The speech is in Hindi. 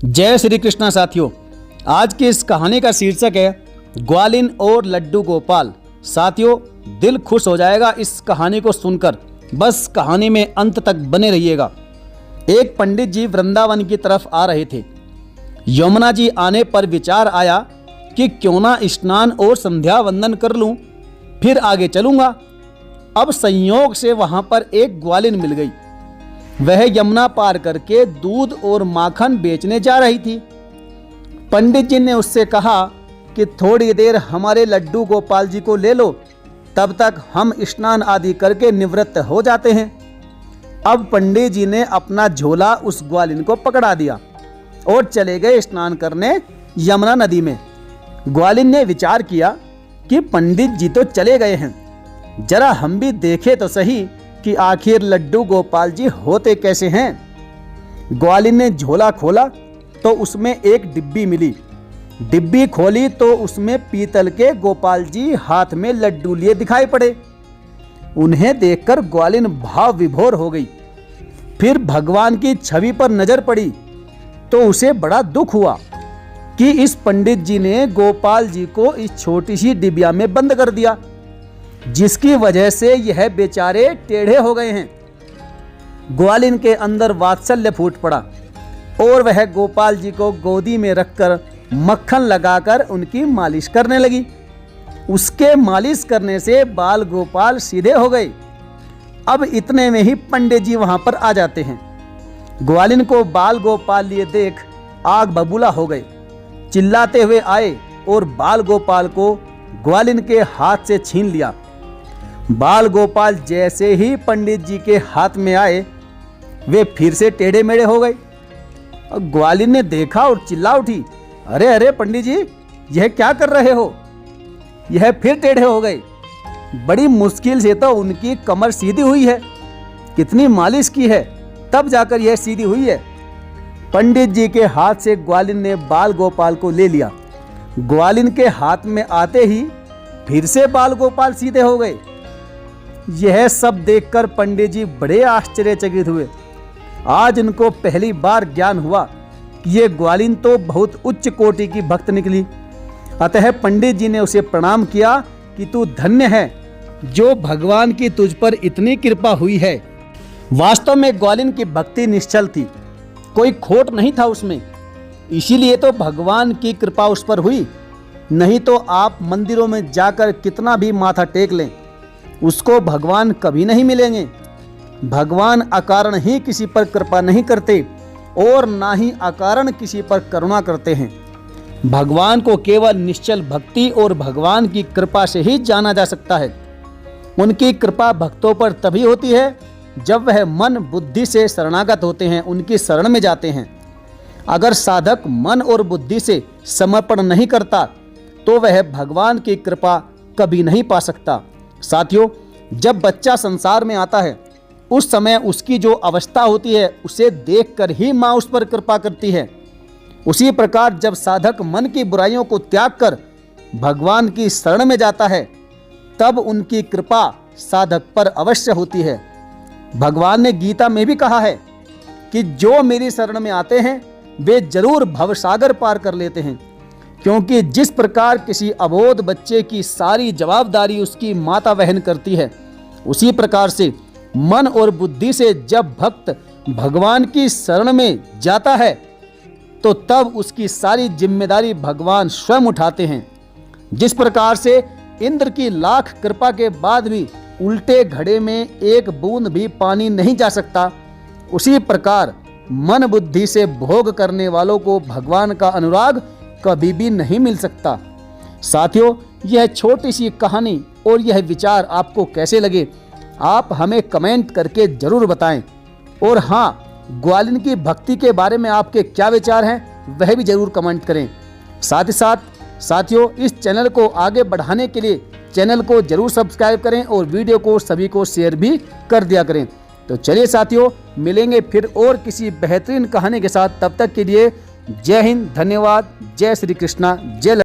जय श्री कृष्णा साथियों। आज की इस कहानी का शीर्षक है ग्वालिन और लड्डू गोपाल। साथियों, दिल खुश हो जाएगा इस कहानी को सुनकर। बस कहानी में अंत तक बने रहिएगा। एक पंडित जी वृंदावन की तरफ आ रहे थे। यमुना जी आने पर विचार आया कि क्यों ना स्नान और संध्या वंदन कर लूं, फिर आगे चलूंगा। अब संयोग से वहां पर एक ग्वालिन मिल गई। वह यमुना पार करके दूध और माखन बेचने जा रही थी। पंडित जी ने उससे कहा कि थोड़ी देर हमारे लड्डू गोपाल जी को ले लो, तब तक हम स्नान आदि करके निवृत्त हो जाते हैं। अब पंडित जी ने अपना झोला उस ग्वालिन को पकड़ा दिया और चले गए स्नान करने यमुना नदी में। ग्वालिन ने विचार किया कि पंडित जी तो चले गए हैं, जरा हम भी देखें तो सही कि आखिर लड्डू गोपाल जी होते कैसे हैं। ग्वालिन ने झोला खोला तो उसमें एक डिब्बी मिली। डिब्बी खोली तो उसमें पीतल के गोपाल जी हाथ में लड्डू लिए दिखाई पड़े। उन्हें देखकर ग्वालिन भाव विभोर हो गई। फिर भगवान की छवि पर नजर पड़ी तो उसे बड़ा दुख हुआ कि इस पंडित जी ने गोपाल जी को इस छोटी सी डिबिया में बंद कर दिया, जिसकी वजह से यह बेचारे टेढ़े हो गए हैं। ग्वालिन के अंदर वात्सल्य फूट पड़ा और वह गोपाल जी को गोदी में रखकर मक्खन लगाकर उनकी मालिश करने लगी। उसके मालिश करने से बाल गोपाल सीधे हो गए। अब इतने में ही पंडित जी वहां पर आ जाते हैं। ग्वालिन को बाल गोपाल लिए देख आग बबूला हो गए। चिल्लाते हुए आए और बाल गोपाल को ग्वालिन के हाथ से छीन लिया। बाल गोपाल जैसे ही पंडित जी के हाथ में आए, वे फिर से टेढ़े मेढ़े हो गए। ग्वालिन ने देखा और चिल्ला उठी, अरे अरे पंडित जी, यह क्या कर रहे हो? यह फिर टेढ़े हो गए। बड़ी मुश्किल से तो उनकी कमर सीधी हुई है, कितनी मालिश की है तब जाकर यह सीधी हुई है। पंडित जी के हाथ से ग्वालिन ने बाल गोपाल को ले लिया। ग्वालिन के हाथ में आते ही फिर से बाल गोपाल सीधे हो गए। यह सब देखकर पंडित जी बड़े आश्चर्यचकित हुए। आज उनको पहली बार ज्ञान हुआ कि ये ग्वालिन तो बहुत उच्च कोटि की भक्त निकली। अतः पंडित जी ने उसे प्रणाम किया कि तू धन्य है जो भगवान की तुझ पर इतनी कृपा हुई है। वास्तव में ग्वालिन की भक्ति निश्चल थी, कोई खोट नहीं था उसमें, इसीलिए तो भगवान की कृपा उस पर हुई। नहीं तो आप मंदिरों में जाकर कितना भी माथा टेक लें, उसको भगवान कभी नहीं मिलेंगे। भगवान अकारण ही किसी पर कृपा नहीं करते और ना ही अकारण किसी पर करुणा करते हैं। भगवान को केवल निश्चल भक्ति और भगवान की कृपा से ही जाना जा सकता है। उनकी कृपा भक्तों पर तभी होती है जब वह मन बुद्धि से शरणागत होते हैं, उनकी शरण में जाते हैं। अगर साधक मन और बुद्धि से समर्पण नहीं करता तो वह भगवान की कृपा कभी नहीं पा सकता। साथियों, जब बच्चा संसार में आता है उस समय उसकी जो अवस्था होती है उसे देखकर ही माँ उस पर कृपा करती है। उसी प्रकार जब साधक मन की बुराइयों को त्याग कर भगवान की शरण में जाता है तब उनकी कृपा साधक पर अवश्य होती है। भगवान ने गीता में भी कहा है कि जो मेरी शरण में आते हैं वे जरूर भवसागर पार कर लेते हैं, क्योंकि जिस प्रकार किसी अबोध बच्चे की सारी जवाबदारी उसकी माता वहन करती है, उसी प्रकार से मन और बुद्धि से जब भक्त भगवान की शरण में जाता है तो तब उसकी सारी जिम्मेदारी भगवान स्वयं उठाते हैं। जिस प्रकार से इंद्र की लाख कृपा के बाद भी उल्टे घड़े में एक बूंद भी पानी नहीं जा सकता, उसी प्रकार मन बुद्धि से भोग करने वालों को भगवान का अनुराग कभी भी नहीं मिल सकता। साथियों, यह छोटी सी कहानी और यह विचार आपको कैसे लगे, आप हमें कमेंट करके जरूर बताएं। और हाँ, ग्वालिन की भक्ति के बारे में आपके क्या विचार हैं वह भी जरूर कमेंट करें। साथ ही साथ साथियों, इस चैनल को आगे बढ़ाने के लिए चैनल को जरूर सब्सक्राइब करें और वीडियो को सभी को शेयर भी कर दिया करें। तो चलिए साथियों, मिलेंगे फिर और किसी बेहतरीन कहानी के साथ। तब तक के लिए जय हिंद, धन्यवाद, जय श्री कृष्णा, जय